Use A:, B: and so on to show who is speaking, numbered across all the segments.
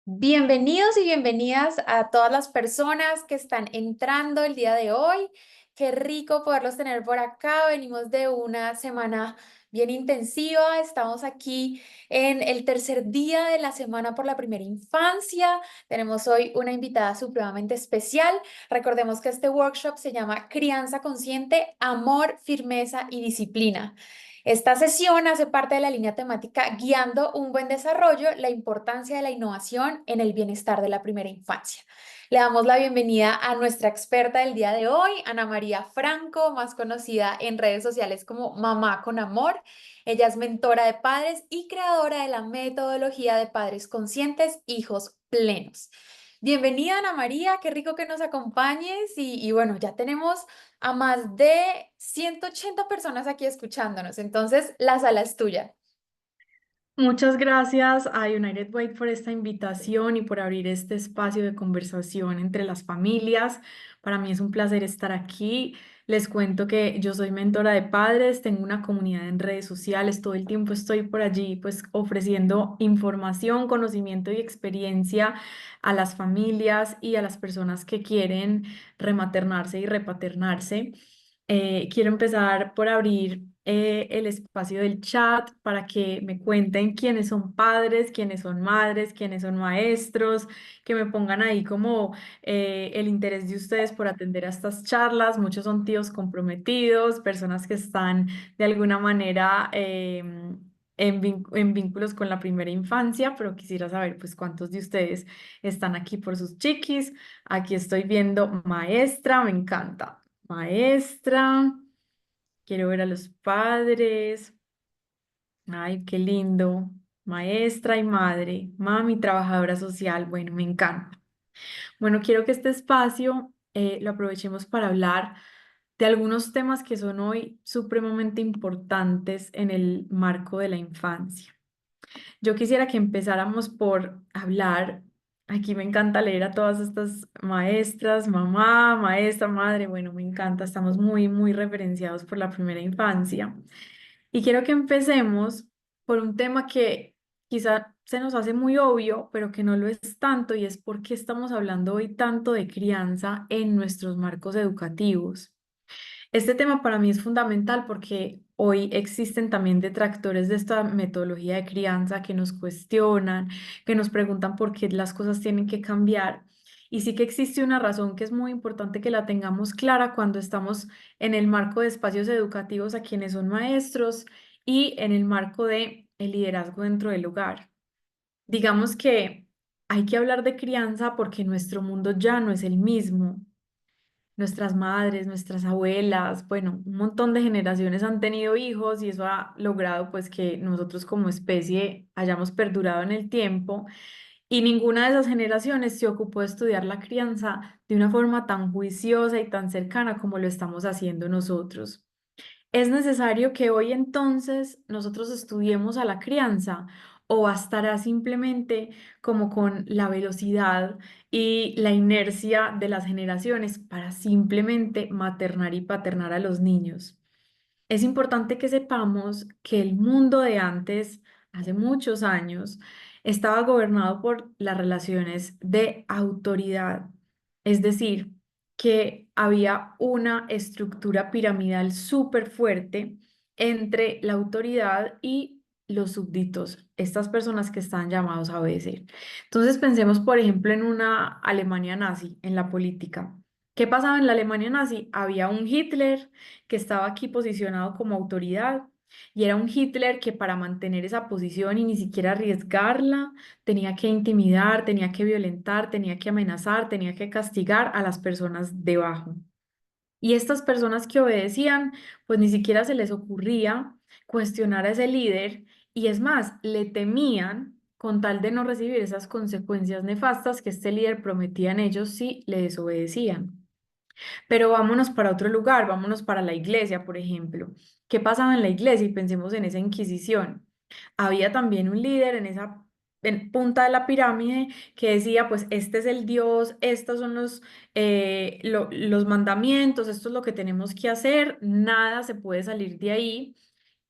A: Bienvenidos y bienvenidas a todas las personas que están entrando el día de hoy. Qué rico poderlos tener por acá. Venimos de una semana bien intensiva. Estamos aquí en el tercer día de la semana por la primera infancia. Tenemos hoy una invitada supremamente especial. Recordemos que este workshop se llama Crianza Consciente, Amor, Firmeza y Disciplina. Esta sesión hace parte de la línea temática Guiando un buen desarrollo, la importancia de la innovación en el bienestar de la primera infancia. Le damos la bienvenida a nuestra experta del día de hoy, Ana María Franco, más conocida en redes sociales como Mamá con Amor. Ella es mentora de padres y creadora de la metodología de padres conscientes, hijos plenos. Bienvenida, Ana María, qué rico que nos acompañes y bueno, ya tenemos a más de 180 personas aquí escuchándonos, entonces la sala es tuya.
B: Muchas gracias a United Way por esta invitación y por abrir este espacio de conversación entre las familias. Para mí es un placer estar aquí. Les cuento que yo soy mentora de padres, tengo una comunidad en redes sociales, todo el tiempo estoy por allí pues ofreciendo información, conocimiento y experiencia a las familias y a las personas que quieren rematernarse y repaternarse. Quiero empezar por abrir el espacio del chat para que me cuenten quiénes son padres, quiénes son madres, quiénes son maestros, que me pongan ahí como el interés de ustedes por atender a estas charlas. Muchos son tíos comprometidos, personas que están de alguna manera en vínculos con la primera infancia, pero quisiera saber pues cuántos de ustedes están aquí por sus chiquis. Aquí estoy viendo maestra, me encanta. Maestra, quiero ver a los padres. Ay, qué lindo. Maestra y madre, mami, trabajadora social. Bueno, me encanta. Bueno, quiero que este espacio lo aprovechemos para hablar de algunos temas que son hoy supremamente importantes en el marco de la infancia. Yo quisiera que empezáramos por hablar, aquí me encanta leer a todas estas maestras, mamá, maestra, madre, bueno, me encanta, estamos muy referenciados por la primera infancia. Y quiero que empecemos por un tema que quizá se nos hace muy obvio, pero que no lo es tanto, y es por qué estamos hablando hoy tanto de crianza en nuestros marcos educativos. Este tema para mí es fundamental porque hoy existen también detractores de esta metodología de crianza que nos cuestionan, que nos preguntan por qué las cosas tienen que cambiar. Y sí que existe una razón que es muy importante que la tengamos clara cuando estamos en el marco de espacios educativos a quienes son maestros y en el marco de el liderazgo dentro del hogar. Digamos que hay que hablar de crianza porque nuestro mundo ya no es el mismo. Nuestras madres, nuestras abuelas, bueno, un montón de generaciones han tenido hijos y eso ha logrado pues que nosotros como especie hayamos perdurado en el tiempo y ninguna de esas generaciones se ocupó de estudiar la crianza de una forma tan juiciosa y tan cercana como lo estamos haciendo nosotros. ¿Es necesario que hoy entonces nosotros estudiemos a la crianza o bastará simplemente como con la velocidad y la inercia de las generaciones para simplemente maternar y paternar a los niños? Es importante que sepamos que el mundo de antes, hace muchos años, estaba gobernado por las relaciones de autoridad, es decir, que había una estructura piramidal súper fuerte entre la autoridad y los súbditos, estas personas que están llamados a obedecer. Entonces pensemos, por ejemplo, en una Alemania nazi, en la política. ¿Qué pasaba en la Alemania nazi? Había un Hitler que estaba aquí posicionado como autoridad y era un Hitler que para mantener esa posición y ni siquiera arriesgarla, tenía que intimidar, tenía que violentar, tenía que amenazar, tenía que castigar a las personas debajo. Y estas personas que obedecían, pues ni siquiera se les ocurría cuestionar a ese líder y es más, le temían con tal de no recibir esas consecuencias nefastas que este líder prometía en ellos si le desobedecían. Pero vámonos para otro lugar, vámonos para la iglesia, por ejemplo. ¿Qué pasaba en la iglesia? Y pensemos en esa Inquisición. Había también un líder en esa punta de la pirámide que decía, pues este es el Dios, estos son los mandamientos, esto es lo que tenemos que hacer, nada se puede salir de ahí.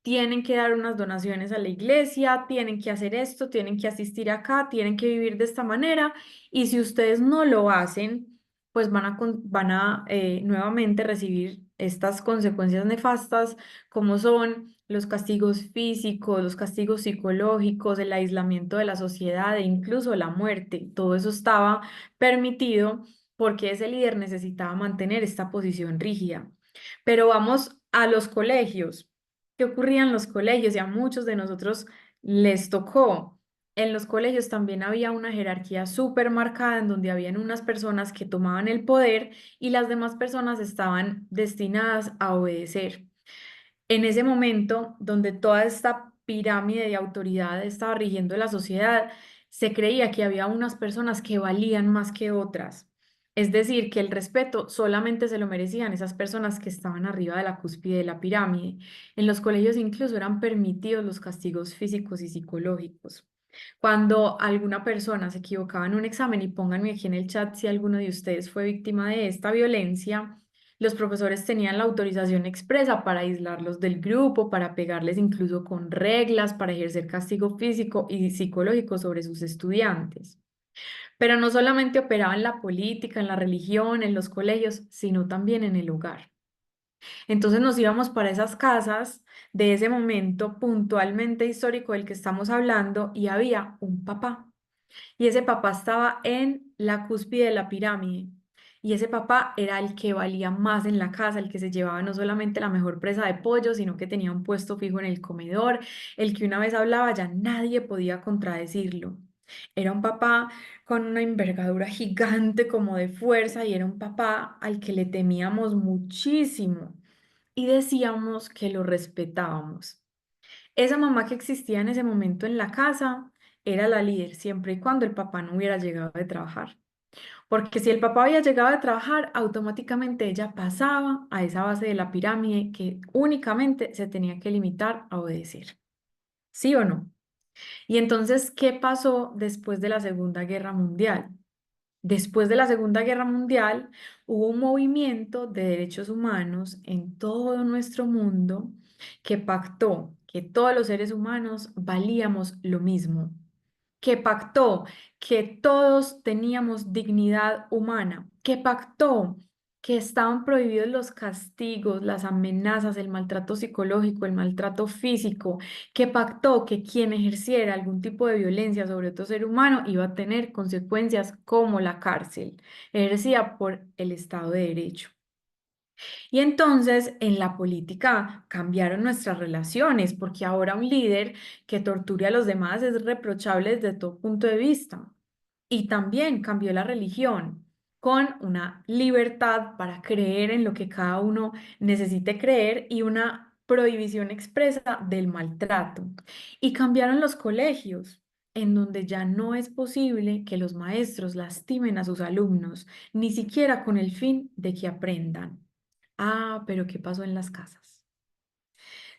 B: tienen que dar unas donaciones a la iglesia, tienen que hacer esto, tienen que asistir acá, tienen que vivir de esta manera, y si ustedes no lo hacen, pues van a nuevamente recibir estas consecuencias nefastas, como son los castigos físicos, los castigos psicológicos, el aislamiento de la sociedad e incluso la muerte. Todo eso estaba permitido porque ese líder necesitaba mantener esta posición rígida. Pero vamos a los colegios. ¿Qué ocurría en los colegios? Y a muchos de nosotros les tocó. En los colegios también había una jerarquía súper marcada en donde habían unas personas que tomaban el poder y las demás personas estaban destinadas a obedecer. En ese momento, donde toda esta pirámide de autoridad estaba rigiendo la sociedad, se creía que había unas personas que valían más que otras. Es decir, que el respeto solamente se lo merecían esas personas que estaban arriba de la cúspide de la pirámide. En los colegios incluso eran permitidos los castigos físicos y psicológicos. Cuando alguna persona se equivocaba en un examen, y pónganme aquí en el chat si alguno de ustedes fue víctima de esta violencia, los profesores tenían la autorización expresa para aislarlos del grupo, para pegarles incluso con reglas, para ejercer castigo físico y psicológico sobre sus estudiantes. Pero no solamente operaba en la política, en la religión, en los colegios, sino también en el hogar. Entonces nos íbamos para esas casas de ese momento puntualmente histórico del que estamos hablando y había un papá. Y ese papá estaba en la cúspide de la pirámide. Y ese papá era el que valía más en la casa, el que se llevaba no solamente la mejor presa de pollo, sino que tenía un puesto fijo en el comedor, el que una vez hablaba ya nadie podía contradecirlo. Era un papá con una envergadura gigante como de fuerza y era un papá al que le temíamos muchísimo y decíamos que lo respetábamos. Esa mamá que existía en ese momento en la casa era la líder, siempre y cuando el papá no hubiera llegado de trabajar. Porque si el papá había llegado de trabajar, automáticamente ella pasaba a esa base de la pirámide que únicamente se tenía que limitar a obedecer. ¿Sí o no? Y entonces, ¿qué pasó después de la Segunda Guerra Mundial? Después de la Segunda Guerra Mundial, hubo un movimiento de derechos humanos en todo nuestro mundo que pactó que todos los seres humanos valíamos lo mismo, que pactó que todos teníamos dignidad humana, que pactó que estaban prohibidos los castigos, las amenazas, el maltrato psicológico, el maltrato físico, que pactó que quien ejerciera algún tipo de violencia sobre otro ser humano iba a tener consecuencias como la cárcel, ejercida por el Estado de Derecho. Y entonces en la política cambiaron nuestras relaciones, porque ahora un líder que torture a los demás es reprochable desde todo punto de vista. Y también cambió la religión con una libertad para creer en lo que cada uno necesite creer y una prohibición expresa del maltrato. Y cambiaron los colegios, en donde ya no es posible que los maestros lastimen a sus alumnos, ni siquiera con el fin de que aprendan. Ah, pero ¿qué pasó en las casas?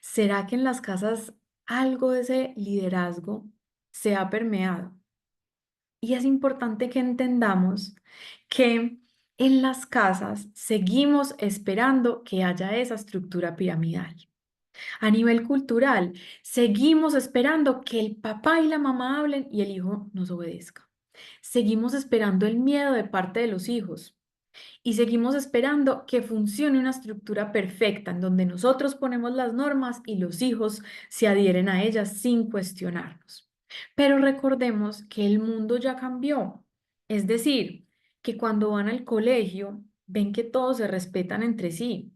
B: ¿Será que en las casas algo de ese liderazgo se ha permeado? Y es importante que entendamos que en las casas seguimos esperando que haya esa estructura piramidal. A nivel cultural, seguimos esperando que el papá y la mamá hablen y el hijo nos obedezca. Seguimos esperando el miedo de parte de los hijos. Y seguimos esperando que funcione una estructura perfecta en donde nosotros ponemos las normas y los hijos se adhieren a ellas sin cuestionarnos. Pero recordemos que el mundo ya cambió. Es decir, que cuando van al colegio ven que todos se respetan entre sí,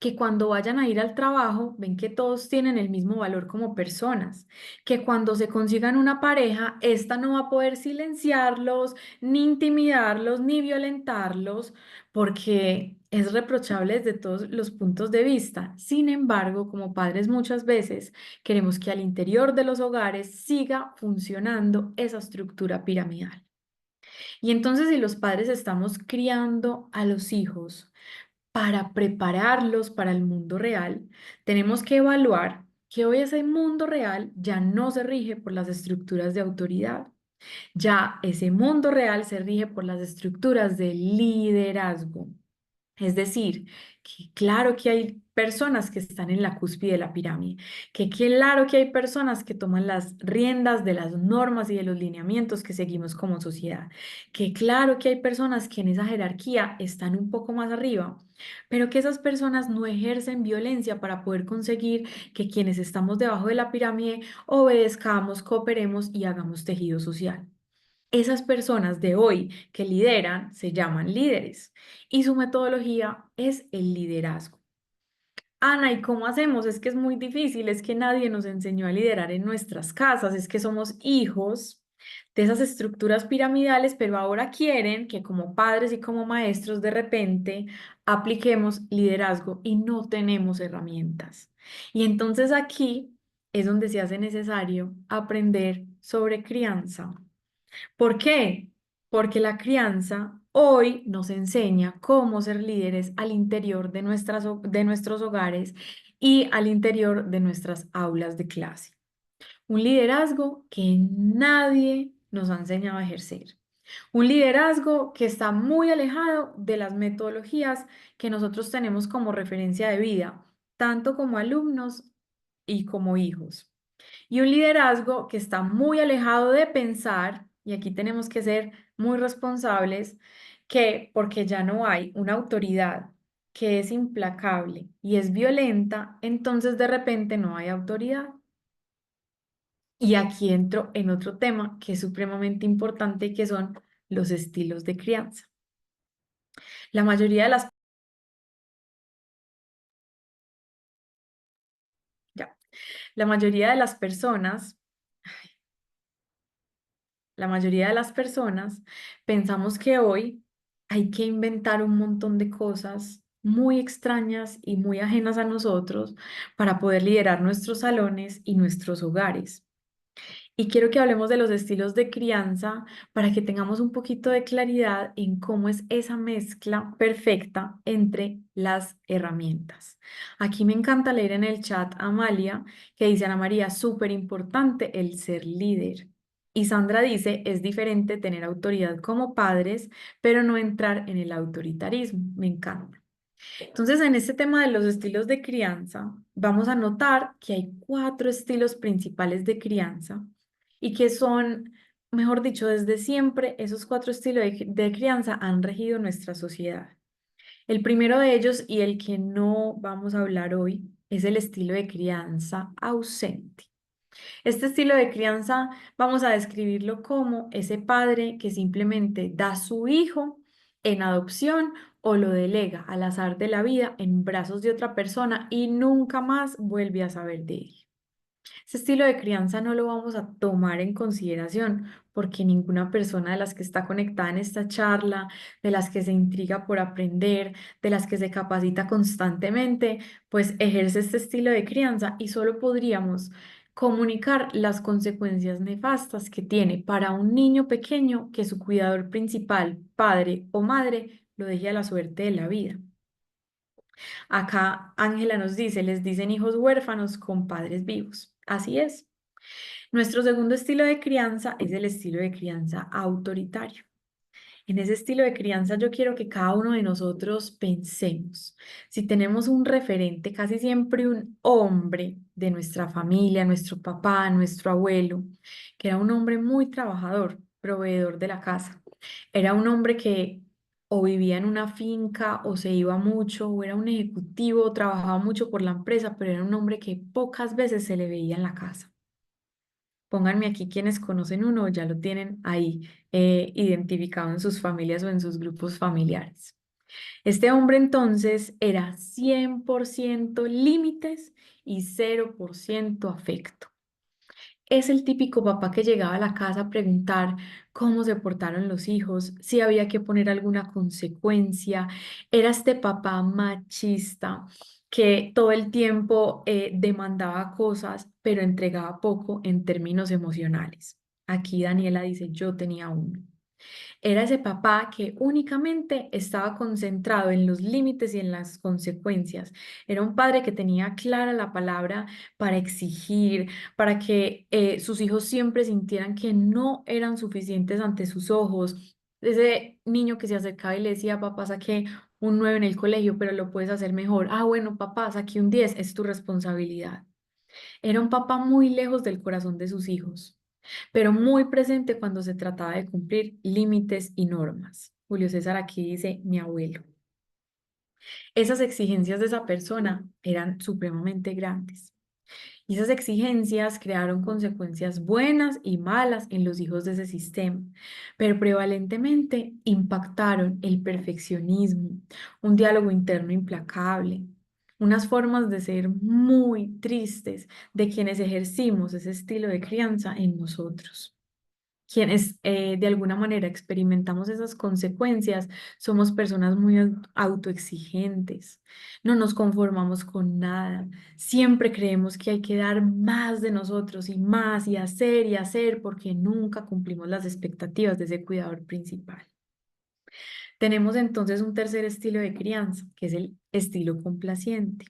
B: que cuando vayan a ir al trabajo ven que todos tienen el mismo valor como personas, que cuando se consigan una pareja, esta no va a poder silenciarlos, ni intimidarlos, ni violentarlos, porque es reprochable desde todos los puntos de vista. Sin embargo, como padres muchas veces queremos que al interior de los hogares siga funcionando esa estructura piramidal. Y entonces si los padres estamos criando a los hijos, para prepararlos para el mundo real, tenemos que evaluar que hoy ese mundo real ya no se rige por las estructuras de autoridad. Ya ese mundo real se rige por las estructuras de liderazgo. Es decir, que claro que hay personas que están en la cúspide de la pirámide, que claro que hay personas que toman las riendas de las normas y de los lineamientos que seguimos como sociedad, que claro que hay personas que en esa jerarquía están un poco más arriba, pero que esas personas no ejercen violencia para poder conseguir que quienes estamos debajo de la pirámide obedezcamos, cooperemos y hagamos tejido social. Esas personas de hoy que lideran se llaman líderes y su metodología es el liderazgo. Ana, ¿y cómo hacemos? Es que es muy difícil, es que nadie nos enseñó a liderar en nuestras casas, es que somos hijos de esas estructuras piramidales, pero ahora quieren que como padres y como maestros de repente apliquemos liderazgo y no tenemos herramientas. Y entonces aquí es donde se hace necesario aprender sobre crianza. ¿Por qué? Porque la crianza hoy nos enseña cómo ser líderes al interior de de nuestros hogares y al interior de nuestras aulas de clase. Un liderazgo que nadie nos ha enseñado a ejercer. Un liderazgo que está muy alejado de las metodologías que nosotros tenemos como referencia de vida, tanto como alumnos y como hijos. Y un liderazgo que está muy alejado de pensar, y aquí tenemos que ser muy responsables, que porque ya no hay una autoridad que es implacable y es violenta, entonces de repente no hay autoridad. Y aquí entro en otro tema que es supremamente importante, que son los estilos de crianza. La mayoría de ya, la mayoría de las personas La mayoría de las personas pensamos que hoy hay que inventar un montón de cosas muy extrañas y muy ajenas a nosotros para poder liderar nuestros salones y nuestros hogares. Y quiero que hablemos de los estilos de crianza para que tengamos un poquito de claridad en cómo es esa mezcla perfecta entre las herramientas. Aquí me encanta leer en el chat a Amalia que dice: Ana María, súper importante el ser líder. Y Sandra dice: es diferente tener autoridad como padres, pero no entrar en el autoritarismo. Me encanta. Entonces, en este tema de los estilos de crianza, vamos a notar que hay cuatro estilos principales de crianza y que son, mejor dicho, desde siempre, esos cuatro estilos de crianza han regido nuestra sociedad. El primero de ellos, y el que no vamos a hablar hoy, es el estilo de crianza ausente. Este estilo de crianza vamos a describirlo como ese padre que simplemente da a su hijo en adopción o lo delega al azar de la vida en brazos de otra persona y nunca más vuelve a saber de él. Ese estilo de crianza no lo vamos a tomar en consideración porque ninguna persona de las que está conectada en esta charla, de las que se intriga por aprender, de las que se capacita constantemente, pues ejerce este estilo de crianza y solo podríamos comunicar las consecuencias nefastas que tiene para un niño pequeño que su cuidador principal, padre o madre, lo deje a la suerte de la vida. Acá Ángela nos dice: les dicen hijos huérfanos con padres vivos. Así es. Nuestro segundo estilo de crianza es el estilo de crianza autoritario. En ese estilo de crianza yo quiero que cada uno de nosotros pensemos, si tenemos un referente, casi siempre un hombre de nuestra familia, nuestro papá, nuestro abuelo, que era un hombre muy trabajador, proveedor de la casa. Era un hombre que o vivía en una finca o se iba mucho, o era un ejecutivo, trabajaba mucho por la empresa, pero era un hombre que pocas veces se le veía en la casa. Pónganme aquí quienes conocen uno, ya lo tienen ahí identificado en sus familias o en sus grupos familiares. Este hombre entonces era 100% límites y 0% afecto. Es el típico papá que llegaba a la casa a preguntar cómo se portaron los hijos, si había que poner alguna consecuencia. Era este papá machista que todo el tiempo demandaba cosas, pero entregaba poco en términos emocionales. Aquí Daniela dice: yo tenía uno. Era ese papá que únicamente estaba concentrado en los límites y en las consecuencias. Era un padre que tenía clara la palabra para exigir, para que sus hijos siempre sintieran que no eran suficientes ante sus ojos. Ese niño que se acercaba y le decía: papá, saqué un 9 en el colegio, pero lo puedes hacer mejor. Ah, bueno, papá, saqué un 10, es tu responsabilidad. Era un papá muy lejos del corazón de sus hijos, pero muy presente cuando se trataba de cumplir límites y normas. Julio César aquí dice, mi abuelo. Esas exigencias de esa persona eran supremamente grandes. Y esas exigencias crearon consecuencias buenas y malas en los hijos de ese sistema, pero prevalentemente impactaron el perfeccionismo, un diálogo interno implacable, unas formas de ser muy tristes de quienes ejercimos ese estilo de crianza en nosotros. Quienes de alguna manera experimentamos esas consecuencias, somos personas muy autoexigentes, no nos conformamos con nada, siempre creemos que hay que dar más de nosotros y hacer porque nunca cumplimos las expectativas de ese cuidador principal. Tenemos entonces un tercer estilo de crianza, que es el estilo complaciente.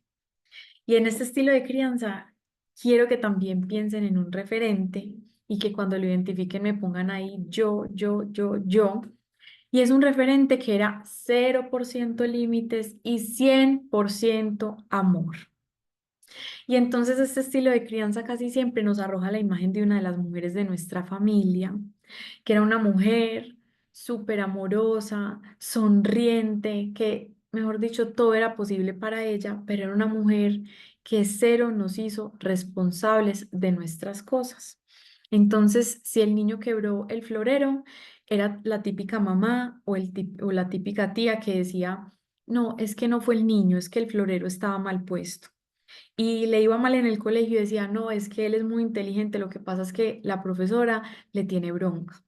B: Y en este estilo de crianza, quiero que también piensen en un referente y que cuando lo identifiquen me pongan ahí yo. Y es un referente que era 0% límites y 100% amor. Y entonces este estilo de crianza casi siempre nos arroja la imagen de una de las mujeres de nuestra familia, que era una mujer súper amorosa, sonriente, que, mejor dicho, todo era posible para ella, pero era una mujer que cero nos hizo responsables de nuestras cosas. Entonces, si el niño quebró el florero, era la típica mamá o la típica tía que decía, no, es que no fue el niño, es que el florero estaba mal puesto y le iba mal en el colegio y decía, no, es que él es muy inteligente, lo que pasa es que la profesora le tiene bronca.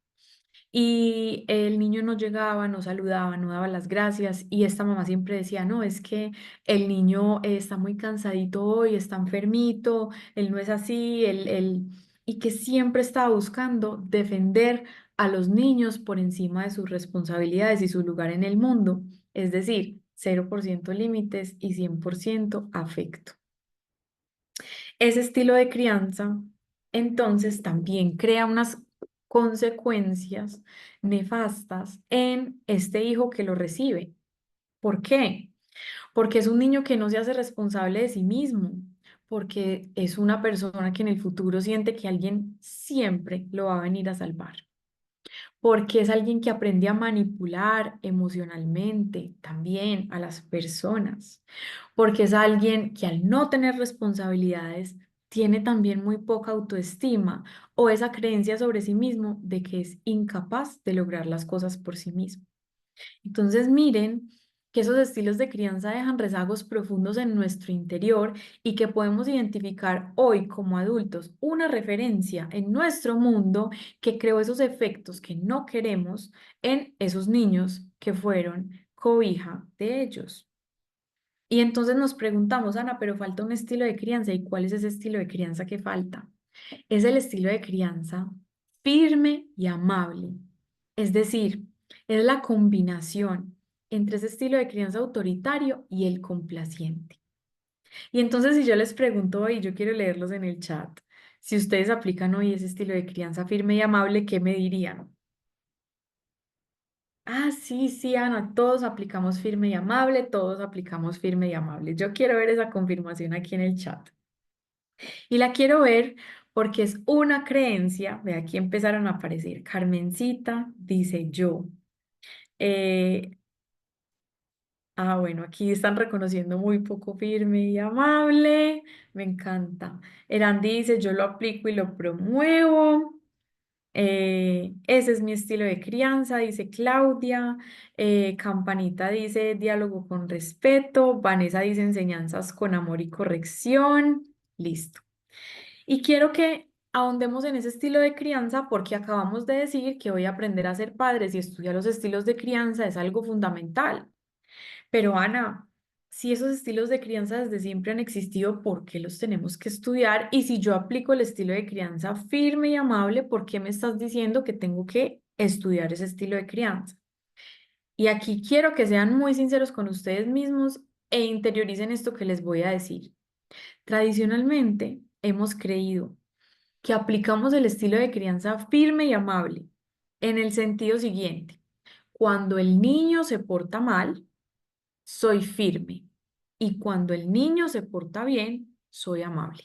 B: Y el niño no llegaba, no saludaba, no daba las gracias y esta mamá siempre decía, no, es que el niño está muy cansadito hoy, está enfermito, él no es así, y que siempre estaba buscando defender a los niños por encima de sus responsabilidades y su lugar en el mundo, es decir, 0% límites y 100% afecto. Ese estilo de crianza, entonces, también crea unas consecuencias nefastas en este hijo que lo recibe. ¿Por qué? Porque es un niño que no se hace responsable de sí mismo, porque es una persona que en el futuro siente que alguien siempre lo va a venir a salvar, porque es alguien que aprende a manipular emocionalmente también a las personas, porque es alguien que al no tener responsabilidades tiene también muy poca autoestima o esa creencia sobre sí mismo de que es incapaz de lograr las cosas por sí mismo. Entonces miren que esos estilos de crianza dejan rezagos profundos en nuestro interior y que podemos identificar hoy como adultos una referencia en nuestro mundo que creó esos efectos que no queremos en esos niños que fueron cobija de ellos. Y entonces nos preguntamos, Ana, pero falta un estilo de crianza. ¿Y cuál es ese estilo de crianza que falta? Es el estilo de crianza firme y amable. Es decir, es la combinación entre ese estilo de crianza autoritario y el complaciente. Y entonces si yo les pregunto hoy, yo quiero leerlos en el chat, si ustedes aplican hoy ese estilo de crianza firme y amable, ¿qué me dirían? Ah, sí, sí, Ana, todos aplicamos firme y amable, todos aplicamos firme y amable. Yo quiero ver esa confirmación aquí en el chat. Y la quiero ver porque es una creencia, ve aquí empezaron a aparecer. Carmencita dice yo. Eh, bueno, aquí están reconociendo muy poco firme y amable. Me encanta. Erandi dice yo lo aplico y lo promuevo. Ese es mi estilo de crianza, dice Claudia. Campanita dice diálogo con respeto. Vanessa dice enseñanzas con amor y corrección. Listo. Y quiero que ahondemos en ese estilo de crianza porque acabamos de decir que hoy aprender a ser padres y estudiar los estilos de crianza es algo fundamental. Pero Ana, si esos estilos de crianza desde siempre han existido, ¿por qué los tenemos que estudiar? Y si yo aplico el estilo de crianza firme y amable, ¿por qué me estás diciendo que tengo que estudiar ese estilo de crianza? Y aquí quiero que sean muy sinceros con ustedes mismos e interioricen esto que les voy a decir. Tradicionalmente hemos creído que aplicamos el estilo de crianza firme y amable en el sentido siguiente. Cuando el niño se porta mal, soy firme. Y cuando el niño se porta bien, soy amable.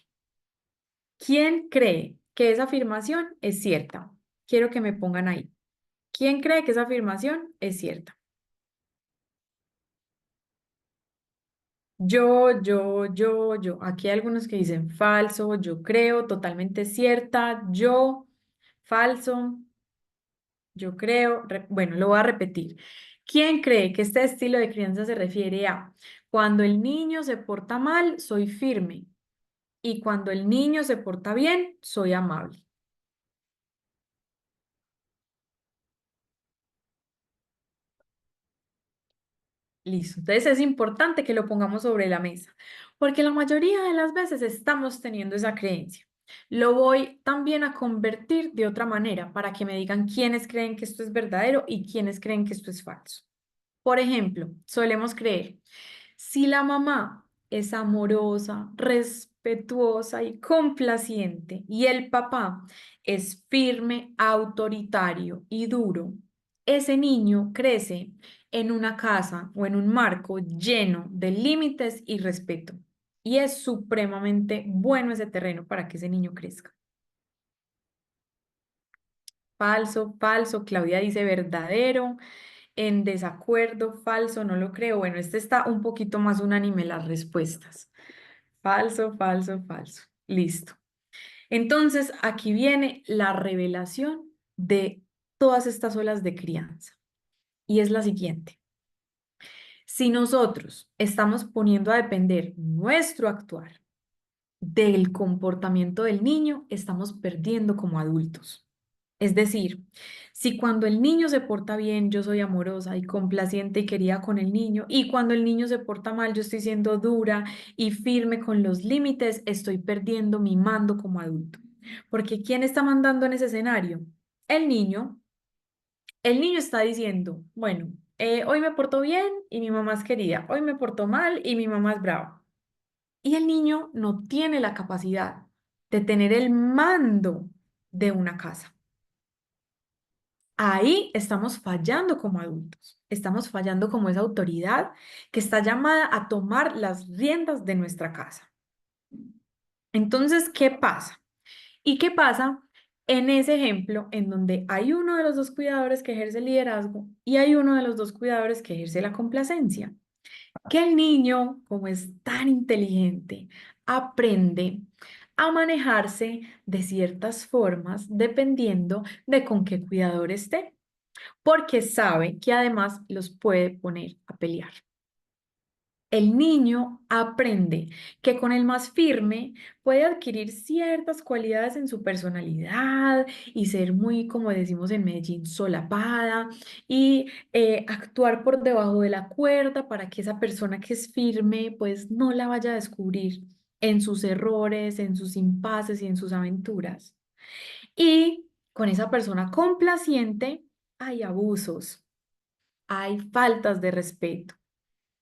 B: ¿Quién cree que esa afirmación es cierta? Quiero que me pongan ahí. ¿Quién cree que esa afirmación es cierta? Yo. Aquí hay algunos que dicen falso, yo creo, totalmente cierta, yo, falso, yo creo. Bueno, lo voy a repetir. ¿Quién cree que este estilo de crianza se refiere a cuando el niño se porta mal, soy firme y cuando el niño se porta bien, soy amable? Listo. Entonces es importante que lo pongamos sobre la mesa, porque la mayoría de las veces estamos teniendo esa creencia. Lo voy también a convertir de otra manera para que me digan quiénes creen que esto es verdadero y quiénes creen que esto es falso. Por ejemplo, solemos creer, si la mamá es amorosa, respetuosa y complaciente y el papá es firme, autoritario y duro, ese niño crece en una casa o en un marco lleno de límites y respeto. Y es supremamente bueno ese terreno para que ese niño crezca. Falso, falso. Claudia dice verdadero. En desacuerdo, falso, no lo creo. Bueno, este está un poquito más unánime las respuestas. Falso, falso, falso. Listo. Entonces, aquí viene la revelación de todas estas olas de crianza. Y es la siguiente. Si nosotros estamos poniendo a depender nuestro actuar del comportamiento del niño, estamos perdiendo como adultos. Es decir, si cuando el niño se porta bien, yo soy amorosa y complaciente y querida con el niño, y cuando el niño se porta mal, yo estoy siendo dura y firme con los límites, estoy perdiendo mi mando como adulto. Porque ¿quién está mandando en ese escenario? El niño. El niño está diciendo, bueno, hoy me portó bien y mi mamá es querida, hoy me portó mal y mi mamá es brava. Y el niño no tiene la capacidad de tener el mando de una casa. Ahí estamos fallando como adultos, estamos fallando como esa autoridad que está llamada a tomar las riendas de nuestra casa. Entonces, ¿qué pasa? ¿Y qué pasa en ese ejemplo en donde hay uno de los dos cuidadores que ejerce el liderazgo y hay uno de los dos cuidadores que ejerce la complacencia? Que el niño, como es tan inteligente, aprende a manejarse de ciertas formas dependiendo de con qué cuidador esté, porque sabe que además los puede poner a pelear. El niño aprende que con el más firme puede adquirir ciertas cualidades en su personalidad y ser muy, como decimos en Medellín, solapada y actuar por debajo de la cuerda para que esa persona que es firme pues no la vaya a descubrir en sus errores, en sus impases y en sus aventuras. Y con esa persona complaciente hay abusos, hay faltas de respeto.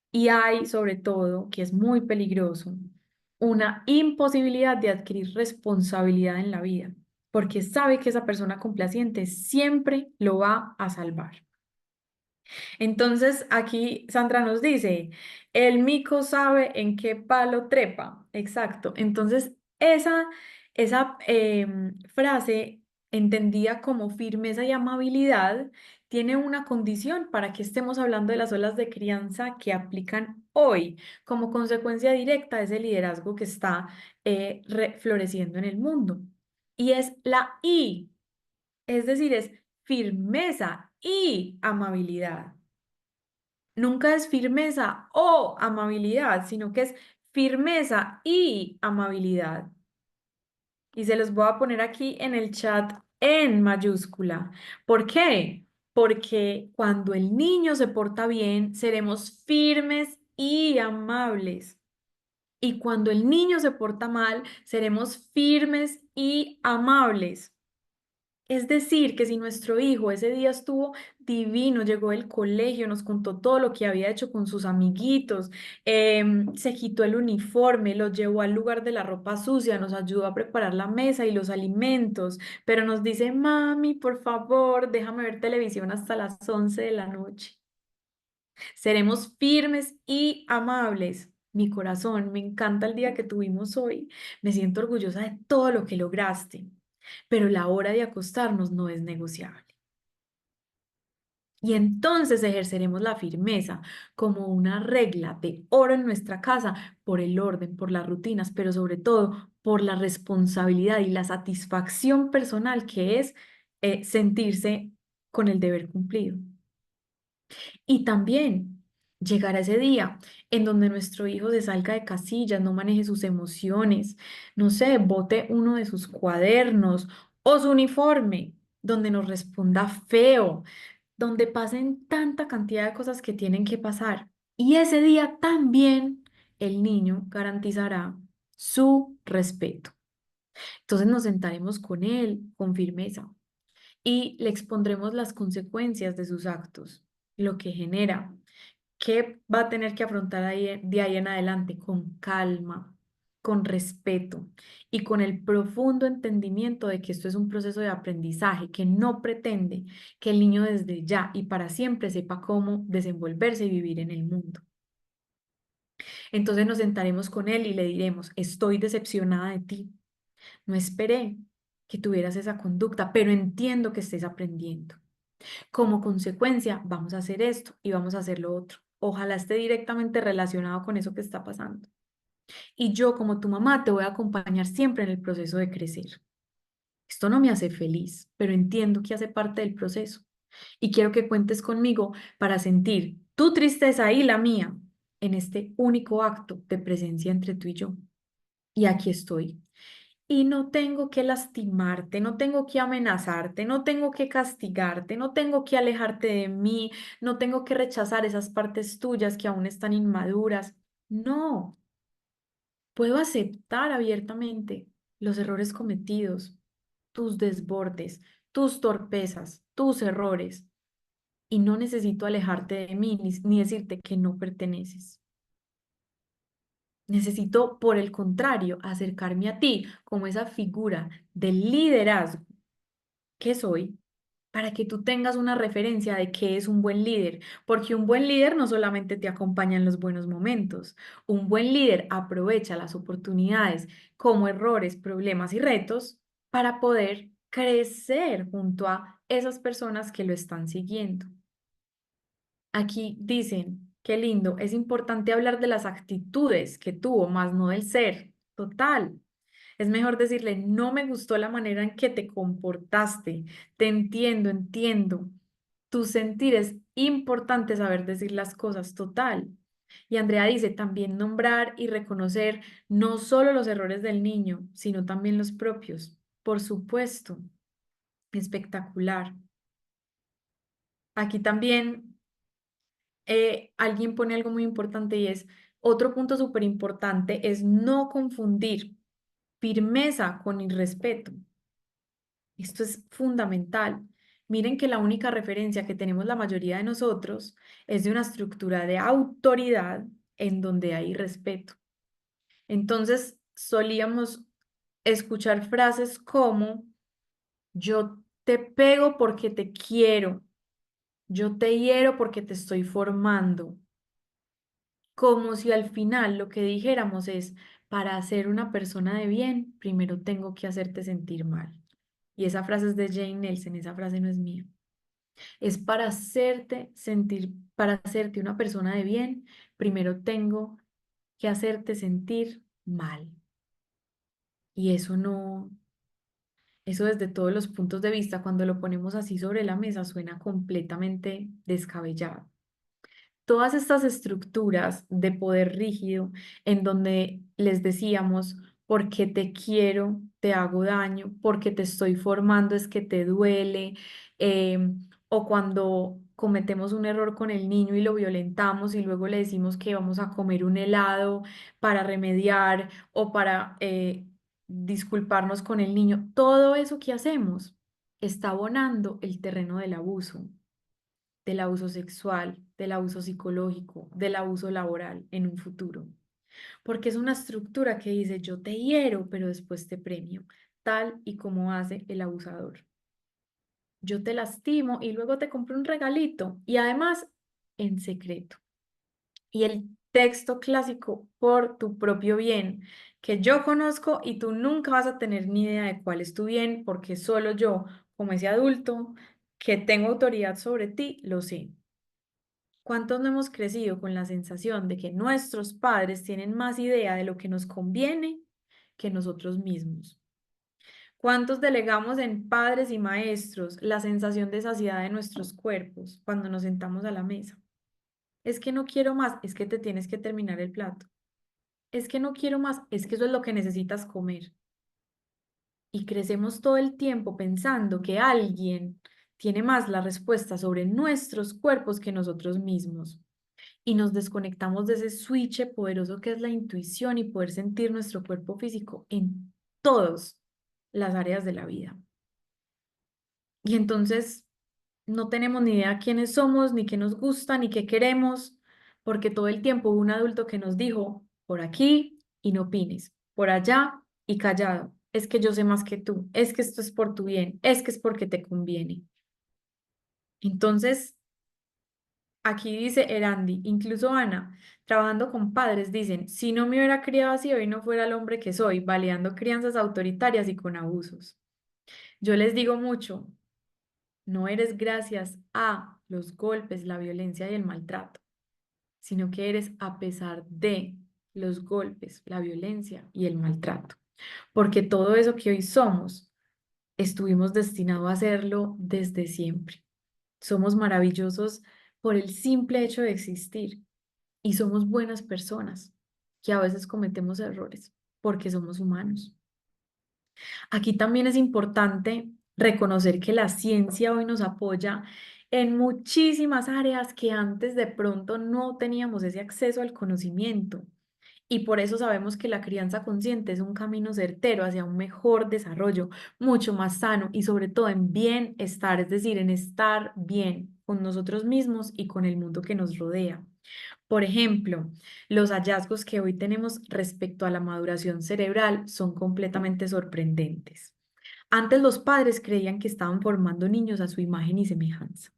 B: Y hay, sobre todo, que es muy peligroso, una imposibilidad de adquirir responsabilidad en la vida, porque sabe que esa persona complaciente siempre lo va a salvar. Entonces, aquí Sandra nos dice, el mico sabe en qué palo trepa. Exacto. Entonces, esa frase, entendida como firmeza y amabilidad, tiene una condición para que estemos hablando de las olas de crianza que aplican hoy como consecuencia directa de ese liderazgo que está floreciendo en el mundo. Y es la I, es decir, es firmeza y amabilidad. Nunca es firmeza o amabilidad, sino que es firmeza y amabilidad. Y se los voy a poner aquí en el chat en mayúscula. ¿Por qué? Porque cuando el niño se porta bien, seremos firmes y amables. Y cuando el niño se porta mal, seremos firmes y amables. Es decir, que si nuestro hijo ese día estuvo divino, llegó del colegio, nos contó todo lo que había hecho con sus amiguitos, se quitó el uniforme, lo llevó al lugar de la ropa sucia, nos ayudó a preparar la mesa y los alimentos, pero nos dice, mami, por favor, déjame ver televisión hasta las 11 de la noche. Seremos firmes y amables. Mi corazón, me encanta el día que tuvimos hoy. Me siento orgullosa de todo lo que lograste, pero la hora de acostarnos no es negociable. Y entonces ejerceremos la firmeza como una regla de oro en nuestra casa por el orden, por las rutinas, pero sobre todo por la responsabilidad y la satisfacción personal que es sentirse con el deber cumplido. Y también llegará ese día en donde nuestro hijo se salga de casillas, no maneje sus emociones, no sé, bote uno de sus cuadernos o su uniforme, donde nos responda feo, donde pasen tanta cantidad de cosas que tienen que pasar. Y ese día también el niño garantizará su respeto. Entonces nos sentaremos con él con firmeza y le expondremos las consecuencias de sus actos, lo que genera, que va a tener que afrontar de ahí en adelante con calma, con respeto y con el profundo entendimiento de que esto es un proceso de aprendizaje que no pretende que el niño desde ya y para siempre sepa cómo desenvolverse y vivir en el mundo. Entonces nos sentaremos con él y le diremos, estoy decepcionada de ti, no esperé que tuvieras esa conducta, pero entiendo que estés aprendiendo. Como consecuencia, vamos a hacer esto y vamos a hacer lo otro. Ojalá esté directamente relacionado con eso que está pasando. Y yo, como tu mamá, te voy a acompañar siempre en el proceso de crecer. Esto no me hace feliz, pero entiendo que hace parte del proceso. Y quiero que cuentes conmigo para sentir tu tristeza y la mía en este único acto de presencia entre tú y yo. Y aquí estoy. Y no tengo que lastimarte, no tengo que amenazarte, no tengo que castigarte, no tengo que alejarte de mí, no tengo que rechazar esas partes tuyas que aún están inmaduras. No, puedo aceptar abiertamente los errores cometidos, tus desbordes, tus torpezas, tus errores. Y no necesito alejarte de mí ni decirte que no perteneces. Necesito, por el contrario, acercarme a ti como esa figura de liderazgo que soy, para que tú tengas una referencia de qué es un buen líder, porque un buen líder no solamente te acompaña en los buenos momentos, un buen líder aprovecha las oportunidades como errores, problemas y retos para poder crecer junto a esas personas que lo están siguiendo. Aquí dicen, qué lindo, es importante hablar de las actitudes que tuvo, más no del ser. Total. Es mejor decirle, no me gustó la manera en que te comportaste, te entiendo, entiendo. Tu sentir es importante saber decir las cosas, total. Y Andrea dice, también nombrar y reconocer no solo los errores del niño, sino también los propios. Por supuesto, espectacular. Aquí también alguien pone algo muy importante y es, otro punto súper importante es no confundir firmeza con irrespeto. Esto es fundamental. Miren que la única referencia que tenemos la mayoría de nosotros es de una estructura de autoridad en donde hay respeto. Entonces, solíamos escuchar frases como, yo te pego porque te quiero, yo te hiero porque te estoy formando, como si al final lo que dijéramos es, para ser una persona de bien, primero tengo que hacerte sentir mal. Y esa frase es de Jane Nelson, esa frase no es mía. Es para hacerte sentir, para hacerte una persona de bien, primero tengo que hacerte sentir mal. Y eso no, eso desde todos los puntos de vista, cuando lo ponemos así sobre la mesa, suena completamente descabellado. Todas estas estructuras de poder rígido en donde les decíamos, porque te quiero, te hago daño, porque te estoy formando es que te duele, o cuando cometemos un error con el niño y lo violentamos y luego le decimos que vamos a comer un helado para remediar o para disculparnos con el niño, todo eso que hacemos está abonando el terreno del abuso sexual, del abuso psicológico, del abuso laboral en un futuro. Porque es una estructura que dice, yo te hiero, pero después te premio, tal y como hace el abusador. Yo te lastimo y luego te compro un regalito. Y además, en secreto. Y el texto clásico, por tu propio bien, que yo conozco y tú nunca vas a tener ni idea de cuál es tu bien, porque solo yo, como ese adulto que tengo autoridad sobre ti, lo sé. ¿Cuántos no hemos crecido con la sensación de que nuestros padres tienen más idea de lo que nos conviene que nosotros mismos? ¿Cuántos delegamos en padres y maestros la sensación de saciedad de nuestros cuerpos cuando nos sentamos a la mesa? Es que no quiero más, es que te tienes que terminar el plato. Es que no quiero más, es que eso es lo que necesitas comer. Y crecemos todo el tiempo pensando que alguien tiene más la respuesta sobre nuestros cuerpos que nosotros mismos. Y nos desconectamos de ese switch poderoso que es la intuición y poder sentir nuestro cuerpo físico en todas las áreas de la vida. Y entonces no tenemos ni idea quiénes somos, ni qué nos gusta, ni qué queremos, porque todo el tiempo hubo un adulto que nos dijo, por aquí y no opines, por allá y callado. Es que yo sé más que tú, es que esto es por tu bien, es que es porque te conviene. Entonces, aquí dice Erandi, incluso Ana, trabajando con padres, dicen, si no me hubiera criado así, hoy no fuera el hombre que soy, baleando crianzas autoritarias y con abusos. Yo les digo mucho, no eres gracias a los golpes, la violencia y el maltrato, sino que eres a pesar de los golpes, la violencia y el maltrato. Porque todo eso que hoy somos, estuvimos destinados a hacerlo desde siempre. Somos maravillosos por el simple hecho de existir y somos buenas personas que a veces cometemos errores porque somos humanos. Aquí también es importante reconocer que la ciencia hoy nos apoya en muchísimas áreas que antes de pronto no teníamos ese acceso al conocimiento. Y por eso sabemos que la crianza consciente es un camino certero hacia un mejor desarrollo, mucho más sano y sobre todo en bienestar, es decir, en estar bien con nosotros mismos y con el mundo que nos rodea. Por ejemplo, los hallazgos que hoy tenemos respecto a la maduración cerebral son completamente sorprendentes. Antes los padres creían que estaban formando niños a su imagen y semejanza.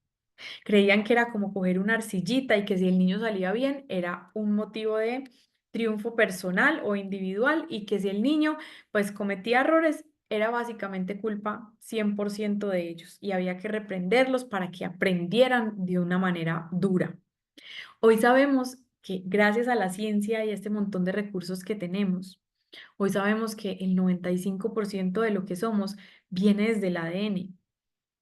B: Creían que era como coger una arcillita y que si el niño salía bien era un motivo de triunfo personal o individual y que si el niño pues cometía errores era básicamente culpa 100% de ellos y había que reprenderlos para que aprendieran de una manera dura. Hoy sabemos que gracias a la ciencia y a este montón de recursos que tenemos, hoy sabemos que el 95% de lo que somos viene desde el ADN.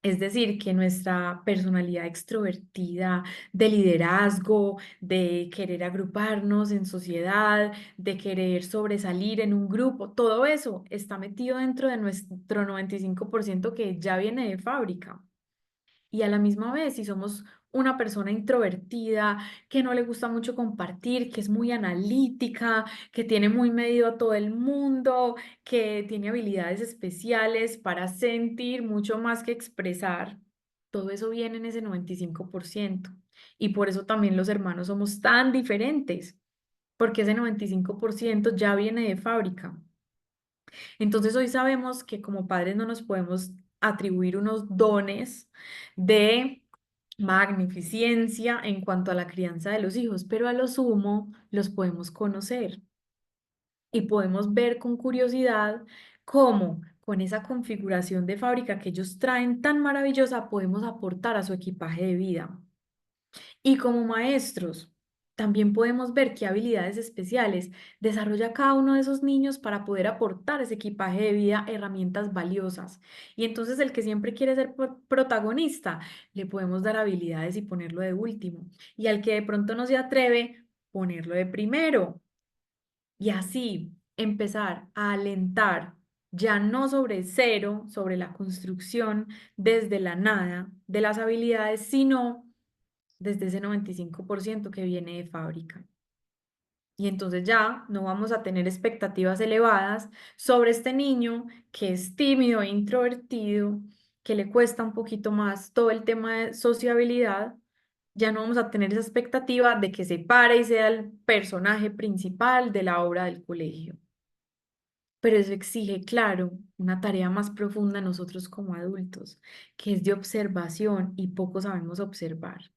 B: Es decir, que nuestra personalidad extrovertida, de liderazgo, de querer agruparnos en sociedad, de querer sobresalir en un grupo, todo eso está metido dentro de nuestro 95% que ya viene de fábrica. Y a la misma vez, si somos una persona introvertida, que no le gusta mucho compartir, que es muy analítica, que tiene muy medido a todo el mundo, que tiene habilidades especiales para sentir mucho más que expresar, todo eso viene en ese 95%. Y por eso también los hermanos somos tan diferentes, porque ese 95% ya viene de fábrica. Entonces hoy sabemos que como padres no nos podemos atribuir unos dones de magnificencia en cuanto a la crianza de los hijos, pero a lo sumo los podemos conocer y podemos ver con curiosidad cómo con esa configuración de fábrica que ellos traen tan maravillosa podemos aportar a su equipaje de vida. Y como maestros, también podemos ver qué habilidades especiales desarrolla cada uno de esos niños para poder aportar ese equipaje de vida herramientas valiosas. Y entonces el que siempre quiere ser protagonista, le podemos dar habilidades y ponerlo de último. Y al que de pronto no se atreve, ponerlo de primero. Y así empezar a alentar, ya no sobre cero, sobre la construcción desde la nada de las habilidades, sino desde ese 95% que viene de fábrica. Y entonces ya no vamos a tener expectativas elevadas sobre este niño que es tímido e introvertido, que le cuesta un poquito más todo el tema de sociabilidad. Ya no vamos a tener esa expectativa de que se pare y sea el personaje principal de la obra del colegio. Pero eso exige, claro, una tarea más profunda nosotros como adultos, que es de observación y poco sabemos observar.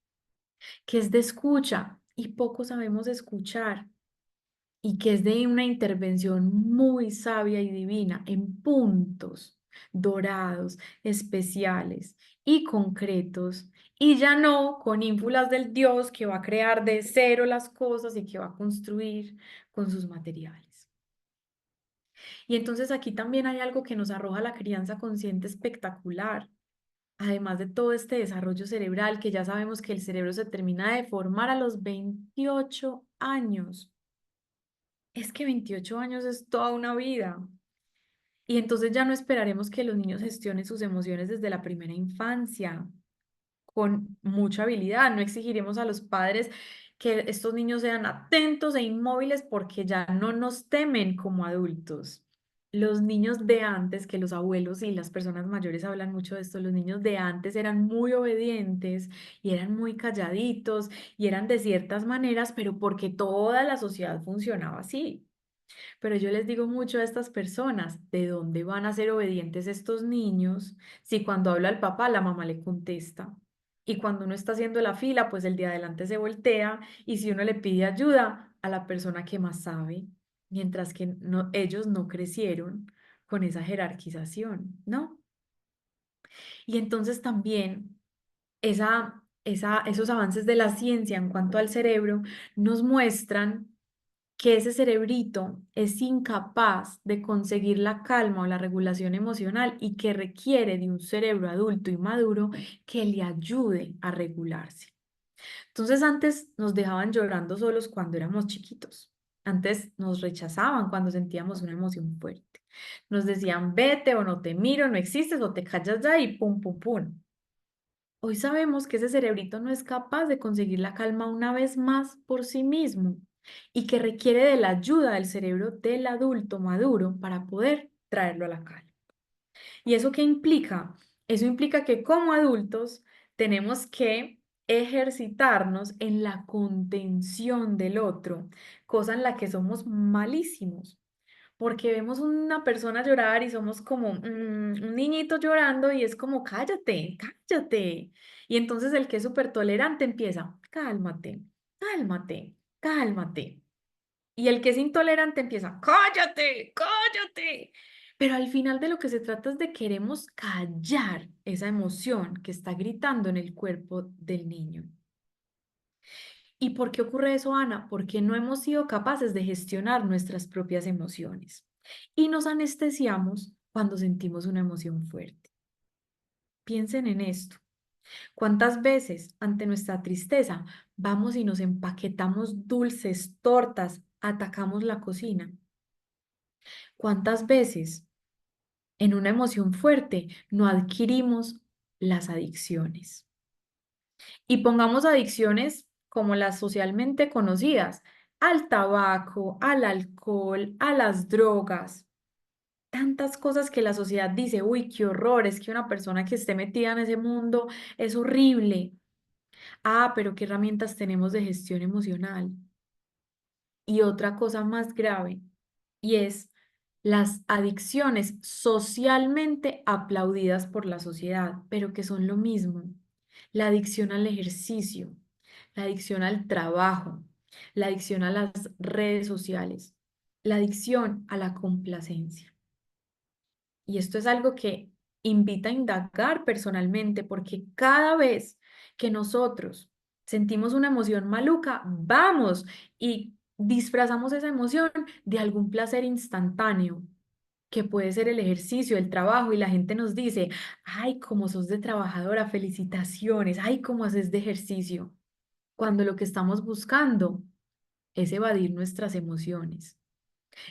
B: que es de escucha y poco sabemos escuchar y que es de una intervención muy sabia y divina en puntos dorados, especiales y concretos, y ya no con ínfulas del Dios que va a crear de cero las cosas y que va a construir con sus materiales. Y entonces aquí también hay algo que nos arroja la crianza consciente espectacular. Además de todo este desarrollo cerebral, que ya sabemos que el cerebro se termina de formar a los 28 años. Es que 28 años es toda una vida. Y entonces ya no esperaremos que los niños gestionen sus emociones desde la primera infancia, con mucha habilidad. No exigiremos a los padres que estos niños sean atentos e inmóviles porque ya no nos temen como adultos. Los niños de antes, que los abuelos y las personas mayores hablan mucho de esto, los niños de antes eran muy obedientes y eran muy calladitos y eran de ciertas maneras, pero porque toda la sociedad funcionaba así. Pero yo les digo mucho a estas personas, ¿de dónde van a ser obedientes estos niños si cuando habla el papá la mamá le contesta? Y cuando uno está haciendo la fila, pues el de adelante se voltea y si uno le pide ayuda a la persona que más sabe, mientras que no, ellos no crecieron con esa jerarquización, ¿no? Y entonces también esos avances de la ciencia en cuanto al cerebro nos muestran que ese cerebrito es incapaz de conseguir la calma o la regulación emocional y que requiere de un cerebro adulto y maduro que le ayude a regularse. Entonces antes nos dejaban llorando solos cuando éramos chiquitos. Antes nos rechazaban cuando sentíamos una emoción fuerte. Nos decían, vete o no te miro, no existes o te callas ya y pum, pum, pum. Hoy sabemos que ese cerebrito no es capaz de conseguir la calma una vez más por sí mismo y que requiere de la ayuda del cerebro del adulto maduro para poder traerlo a la calma. ¿Y eso qué implica? Eso implica que como adultos tenemos que ejercitarnos en la contención del otro, cosa en la que somos malísimos porque vemos una persona llorar y somos como un niñito llorando y es como, cállate, cállate. Y entonces el que es súper tolerante empieza, cálmate, cálmate, cálmate. Y el que es intolerante empieza, cállate, cállate. Pero al final de lo que se trata es de queremos callar esa emoción que está gritando en el cuerpo del niño. ¿Y por qué ocurre eso, Ana? Porque no hemos sido capaces de gestionar nuestras propias emociones y nos anestesiamos cuando sentimos una emoción fuerte. Piensen en esto. ¿Cuántas veces ante nuestra tristeza vamos y nos empaquetamos dulces, tortas, atacamos la cocina? ¿Cuántas veces en una emoción fuerte no adquirimos las adicciones? Y pongamos adicciones como las socialmente conocidas, al tabaco, al alcohol, a las drogas. Tantas cosas que la sociedad dice, uy, qué horror, es que una persona que esté metida en ese mundo es horrible. Ah, pero ¿qué herramientas tenemos de gestión emocional? Y otra cosa más grave, y es las adicciones socialmente aplaudidas por la sociedad, pero que son lo mismo. La adicción al ejercicio, la adicción al trabajo, la adicción a las redes sociales, la adicción a la complacencia. Y esto es algo que invita a indagar personalmente, porque cada vez que nosotros sentimos una emoción maluca, vamos y disfrazamos esa emoción de algún placer instantáneo, que puede ser el ejercicio, el trabajo, y la gente nos dice, ay, cómo sos de trabajadora, felicitaciones, ay, cómo haces de ejercicio, cuando lo que estamos buscando es evadir nuestras emociones,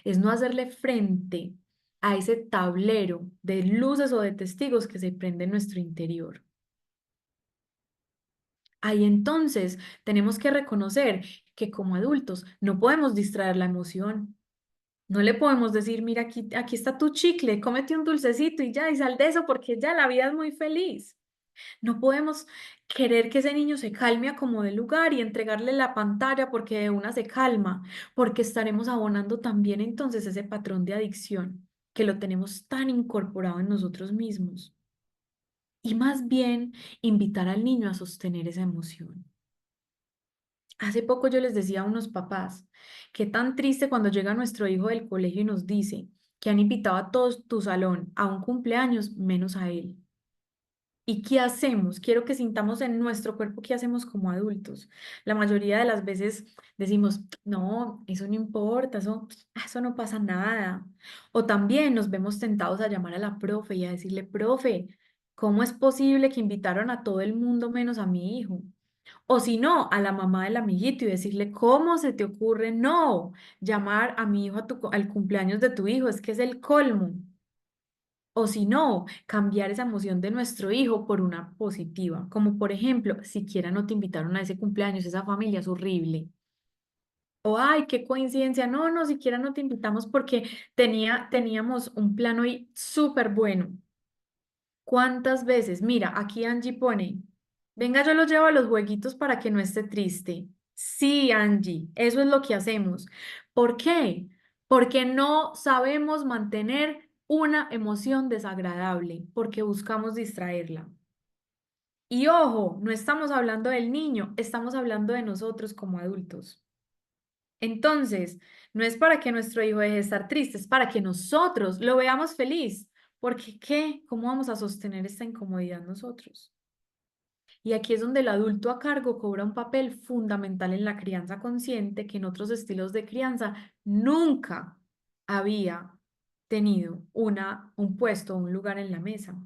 B: es no hacerle frente a ese tablero de luces o de testigos que se prende en nuestro interior. Ahí entonces tenemos que reconocer que como adultos no podemos distraer la emoción. No le podemos decir, mira, aquí está tu chicle, cómete un dulcecito y ya, y sal de eso porque ya la vida es muy feliz. No podemos querer que ese niño se calme a como de lugar y entregarle la pantalla porque de una se calma, porque estaremos abonando también entonces ese patrón de adicción que lo tenemos tan incorporado en nosotros mismos. Y más bien invitar al niño a sostener esa emoción. Hace poco yo les decía a unos papás, qué tan triste cuando llega nuestro hijo del colegio y nos dice que han invitado a todos tu salón a un cumpleaños menos a él. ¿Y qué hacemos? Quiero que sintamos en nuestro cuerpo qué hacemos como adultos. La mayoría de las veces decimos, no, eso no importa, eso no pasa nada. O también nos vemos tentados a llamar a la profe y a decirle, profe, ¿cómo es posible que invitaron a todo el mundo menos a mi hijo? O si no, a la mamá del amiguito y decirle, ¿cómo se te ocurre no llamar a mi hijo a al cumpleaños de tu hijo? Es que es el colmo. O si no, cambiar esa emoción de nuestro hijo por una positiva, como por ejemplo, siquiera no te invitaron a ese cumpleaños, esa familia es horrible. O ay, qué coincidencia, no, no, siquiera no te invitamos porque teníamos un plan hoy súper bueno. ¿Cuántas veces? Mira, aquí Angie pone, venga, yo lo llevo a los jueguitos para que no esté triste. Sí, Angie, eso es lo que hacemos. ¿Por qué? Porque no sabemos mantener una emoción desagradable, porque buscamos distraerla. Y ojo, no estamos hablando del niño, estamos hablando de nosotros como adultos. Entonces, no es para que nuestro hijo deje de estar triste, es para que nosotros lo veamos feliz. Porque, ¿qué? ¿Cómo vamos a sostener esta incomodidad nosotros? Y aquí es donde el adulto a cargo cobra un papel fundamental en la crianza consciente que en otros estilos de crianza nunca había tenido un puesto, un lugar en la mesa.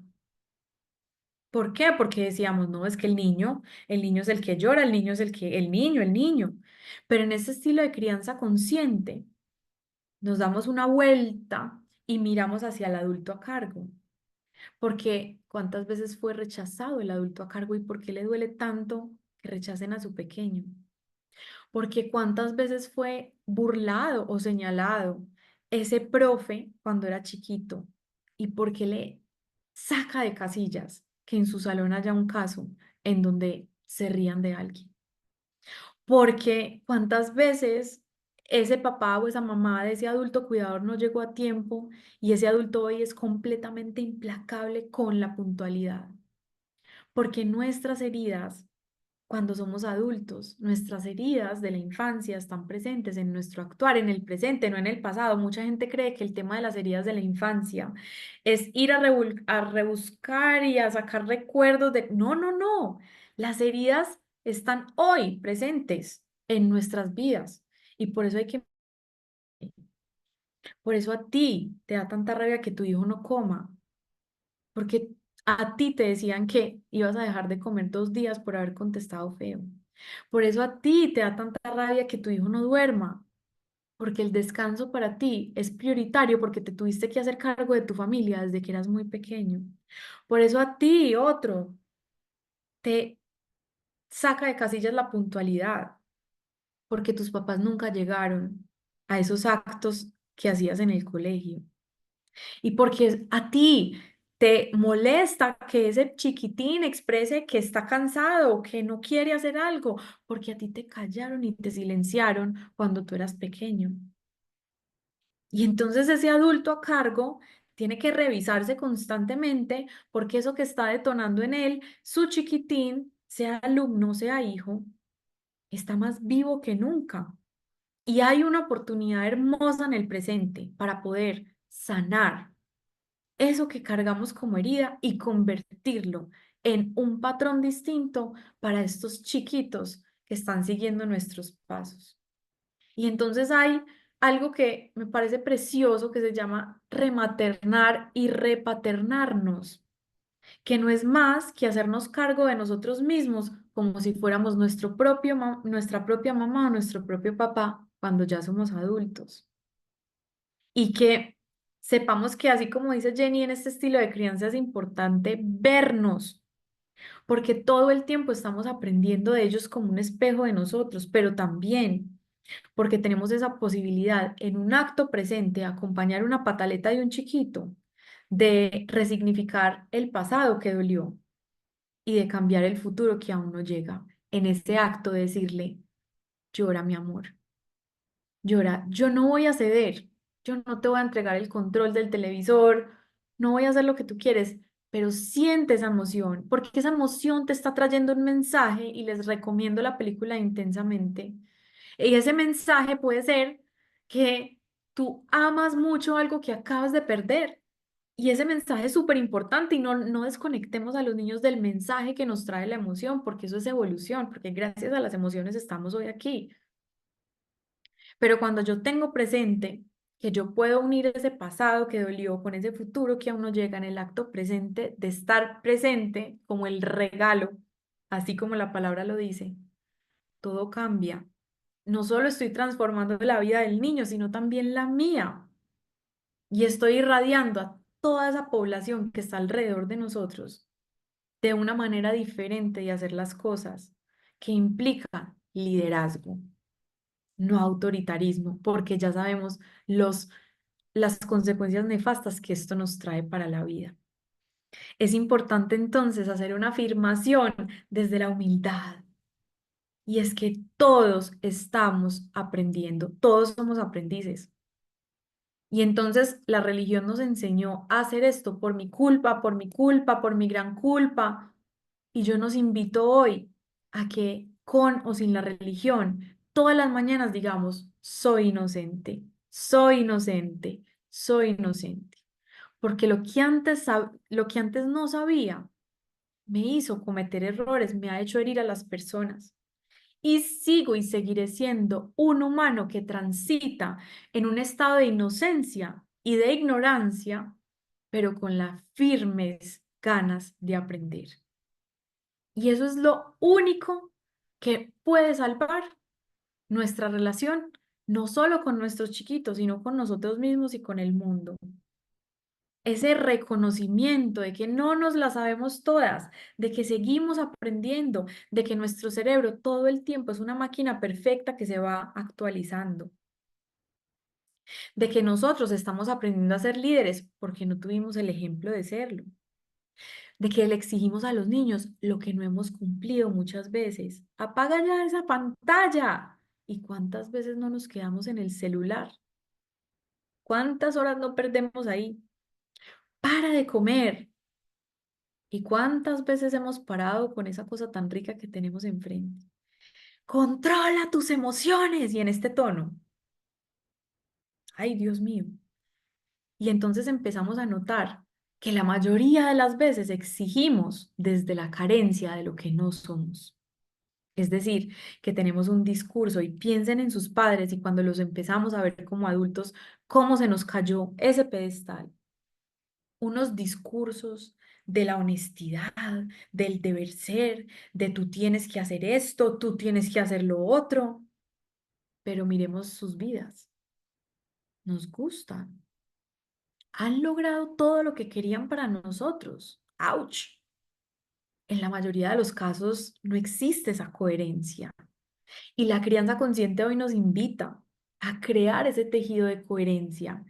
B: ¿Por qué? Porque decíamos, no, es que el niño es el que llora, el niño es el niño. Pero en este estilo de crianza consciente, nos damos una vuelta y miramos hacia el adulto a cargo. Porque ¿cuántas veces fue rechazado el adulto a cargo y por qué le duele tanto que rechacen a su pequeño? Porque ¿cuántas veces fue burlado o señalado ese profe cuando era chiquito? ¿Y por qué le saca de casillas que en su salón haya un caso en donde se rían de alguien? Porque ¿cuántas veces ese papá o esa mamá de ese adulto cuidador no llegó a tiempo y ese adulto hoy es completamente implacable con la puntualidad? Porque nuestras heridas, cuando somos adultos, nuestras heridas de la infancia están presentes en nuestro actuar, en el presente, no en el pasado. Mucha gente cree que el tema de las heridas de la infancia es ir a rebuscar y a sacar recuerdos de... No, no, no. Las heridas están hoy presentes en nuestras vidas. Y por eso por eso a ti te da tanta rabia que tu hijo no coma, porque a ti te decían que ibas a dejar de comer 2 días por haber contestado feo. Por eso a ti te da tanta rabia que tu hijo no duerma, porque el descanso para ti es prioritario porque te tuviste que hacer cargo de tu familia desde que eras muy pequeño. Por eso a ti, otro, te saca de casillas la puntualidad, porque tus papás nunca llegaron a esos actos que hacías en el colegio. Y porque a ti te molesta que ese chiquitín exprese que está cansado o que no quiere hacer algo, porque a ti te callaron y te silenciaron cuando tú eras pequeño. Y entonces ese adulto a cargo tiene que revisarse constantemente porque eso que está detonando en él, su chiquitín, sea alumno, sea hijo, está más vivo que nunca. Y hay una oportunidad hermosa en el presente para poder sanar eso que cargamos como herida y convertirlo en un patrón distinto para estos chiquitos que están siguiendo nuestros pasos. Y entonces hay algo que me parece precioso que se llama rematernar y repaternarnos, que no es más que hacernos cargo de nosotros mismos como si fuéramos nuestra propia mamá o nuestro propio papá cuando ya somos adultos. Y que sepamos que así como dice Jenny en este estilo de crianza es importante vernos, porque todo el tiempo estamos aprendiendo de ellos como un espejo de nosotros, pero también porque tenemos esa posibilidad en un acto presente, acompañar una pataleta de un chiquito, de resignificar el pasado que dolió y de cambiar el futuro que aún no llega. En este acto de decirle, llora mi amor, llora, yo no voy a ceder, yo no te voy a entregar el control del televisor, no voy a hacer lo que tú quieres, pero siente esa emoción, porque esa emoción te está trayendo un mensaje y les recomiendo la película Intensamente. Y ese mensaje puede ser que tú amas mucho algo que acabas de perder. Y ese mensaje es súper importante y no desconectemos a los niños del mensaje que nos trae la emoción, porque eso es evolución, porque gracias a las emociones estamos hoy aquí. Pero cuando yo tengo presente que yo puedo unir ese pasado que dolió con ese futuro que aún no llega en el acto presente, de estar presente como el regalo, así como la palabra lo dice, todo cambia. No solo estoy transformando la vida del niño, sino también la mía. Y estoy irradiando a toda esa población que está alrededor de nosotros de una manera diferente de hacer las cosas, que implica liderazgo, no autoritarismo, porque ya sabemos las consecuencias nefastas que esto nos trae para la vida. Es importante entonces hacer una afirmación desde la humildad, y es que todos estamos aprendiendo, todos somos aprendices. Y entonces la religión nos enseñó a hacer esto por mi culpa, por mi culpa, por mi gran culpa. Y yo nos invito hoy a que con o sin la religión, todas las mañanas digamos, soy inocente, soy inocente, soy inocente. Porque lo que antes no sabía me hizo cometer errores, me ha hecho herir a las personas. Y sigo y seguiré siendo un humano que transita en un estado de inocencia y de ignorancia, pero con las firmes ganas de aprender. Y eso es lo único que puede salvar nuestra relación, no solo con nuestros chiquitos, sino con nosotros mismos y con el mundo. Ese reconocimiento de que no nos la sabemos todas, de que seguimos aprendiendo, de que nuestro cerebro todo el tiempo es una máquina perfecta que se va actualizando, de que nosotros estamos aprendiendo a ser líderes porque no tuvimos el ejemplo de serlo, de que le exigimos a los niños lo que no hemos cumplido muchas veces. Apaga ya esa pantalla. ¿Y cuántas veces no nos quedamos en el celular? ¿Cuántas horas no perdemos ahí? Para de comer. ¿Y cuántas veces hemos parado con esa cosa tan rica que tenemos enfrente? Controla tus emociones y en este tono. Ay, Dios mío. Y entonces empezamos a notar que la mayoría de las veces exigimos desde la carencia de lo que no somos. Es decir, que tenemos un discurso y piensen en sus padres y cuando los empezamos a ver como adultos, cómo se nos cayó ese pedestal. Unos discursos de la honestidad, del deber ser, de tú tienes que hacer esto, tú tienes que hacer lo otro, pero miremos sus vidas, nos gustan, han logrado todo lo que querían para nosotros. ¡Auch! En la mayoría de los casos no existe esa coherencia y la crianza consciente hoy nos invita a crear ese tejido de coherencia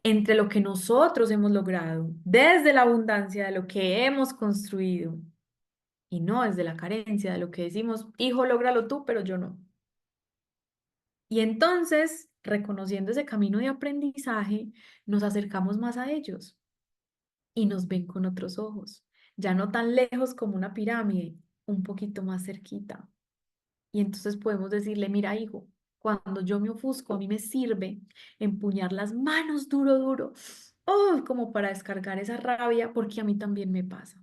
B: entre lo que nosotros hemos logrado, desde la abundancia de lo que hemos construido y no desde la carencia de lo que decimos, hijo, lógralo tú, pero yo no. Y entonces, reconociendo ese camino de aprendizaje, nos acercamos más a ellos y nos ven con otros ojos, ya no tan lejos como una pirámide, un poquito más cerquita. Y entonces podemos decirle, mira, hijo, cuando yo me ofusco, a mí me sirve empuñar las manos duro, duro, oh, como para descargar esa rabia, porque a mí también me pasa.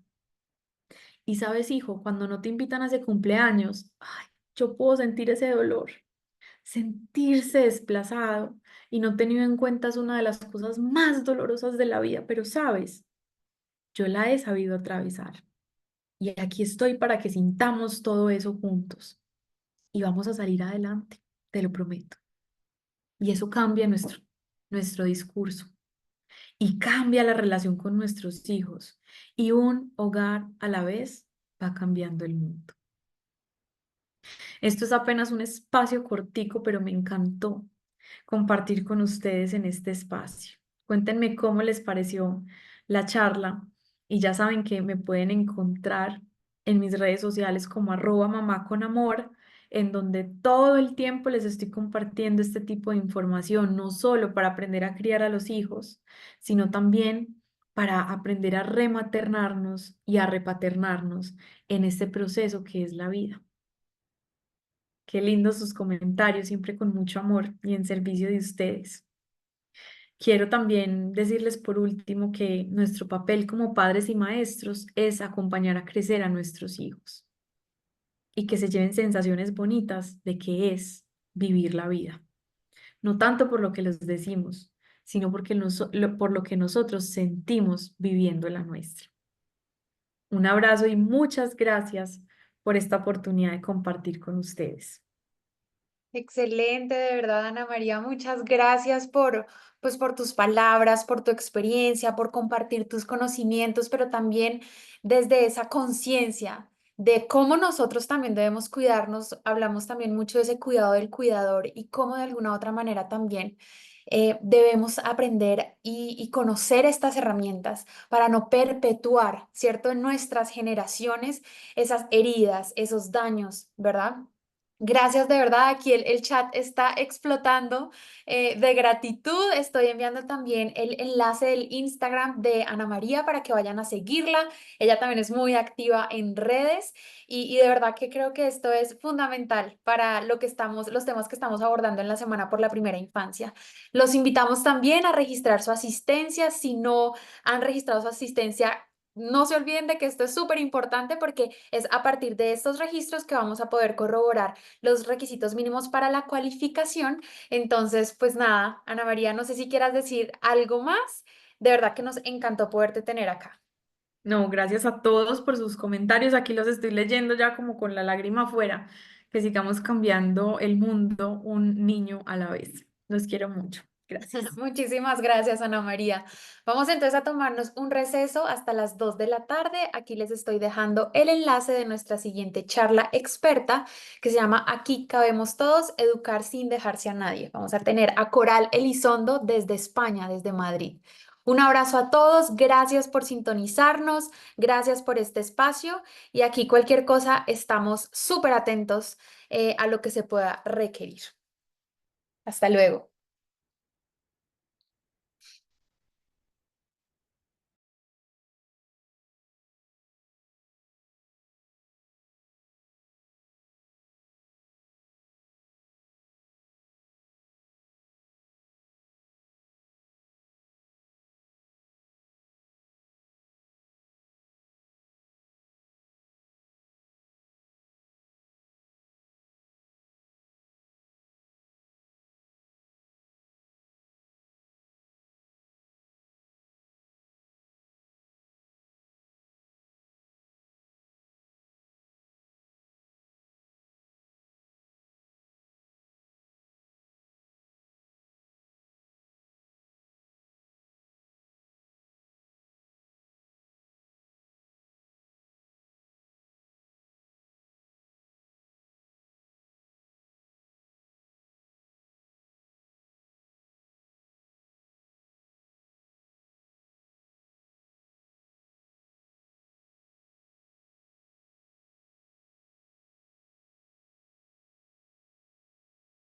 B: Y sabes, hijo, cuando no te invitan a ese cumpleaños, ay, yo puedo sentir ese dolor, sentirse desplazado y no tenido en cuenta es una de las cosas más dolorosas de la vida, pero sabes, yo la he sabido atravesar y aquí estoy para que sintamos todo eso juntos y vamos a salir adelante, te lo prometo. Y eso cambia nuestro discurso y cambia la relación con nuestros hijos y un hogar a la vez va cambiando el mundo. Esto es apenas un espacio cortico, pero me encantó compartir con ustedes en este espacio. Cuéntenme cómo les pareció la charla y ya saben que me pueden encontrar en mis redes sociales como @mamá con amor, en donde todo el tiempo les estoy compartiendo este tipo de información, no solo para aprender a criar a los hijos, sino también para aprender a rematernarnos y a repaternarnos en este proceso que es la vida. Qué lindos sus comentarios, siempre con mucho amor y en servicio de ustedes. Quiero también decirles por último que nuestro papel como padres y maestros es acompañar a crecer a nuestros hijos y que se lleven sensaciones bonitas de qué es vivir la vida. No tanto por lo que les decimos, sino por lo que nosotros sentimos viviendo la nuestra. Un abrazo y muchas gracias por esta oportunidad de compartir con ustedes.
A: Excelente, de verdad, Ana María. Muchas gracias por, pues, por tus palabras, por tu experiencia, por compartir tus conocimientos, pero también desde esa conciencia de cómo nosotros también debemos cuidarnos. Hablamos también mucho de ese cuidado del cuidador y cómo de alguna u otra manera también debemos aprender y conocer estas herramientas para no perpetuar, ¿cierto?, en nuestras generaciones esas heridas, esos daños, ¿verdad? Gracias, de verdad, aquí el chat está explotando de gratitud. Estoy enviando también el enlace del Instagram de Ana María para que vayan a seguirla. Ella también es muy activa en redes y de verdad que creo que esto es fundamental para lo que estamos, los temas que estamos abordando en la semana por la primera infancia. Los invitamos también a registrar su asistencia. Si no han registrado su asistencia, no se olviden de que esto es súper importante porque es a partir de estos registros que vamos a poder corroborar los requisitos mínimos para la cualificación. Entonces, pues nada, Ana María, no sé si quieras decir algo más. De verdad que nos encantó poderte tener acá.
B: No, gracias a todos por sus comentarios. Aquí los estoy leyendo ya como con la lágrima afuera. Que sigamos cambiando el mundo un niño a la vez. Los quiero mucho. Gracias.
A: Muchísimas gracias, Ana María. Vamos entonces a tomarnos un receso hasta las 2 de la tarde. Aquí les estoy dejando el enlace de nuestra siguiente charla experta que se llama Aquí cabemos todos, educar sin dejarse a nadie. Vamos a tener a Coral Elizondo desde España, desde Madrid. Un abrazo a todos, gracias por sintonizarnos, gracias por este espacio y aquí cualquier cosa estamos súper atentos a lo que se pueda requerir. Hasta luego.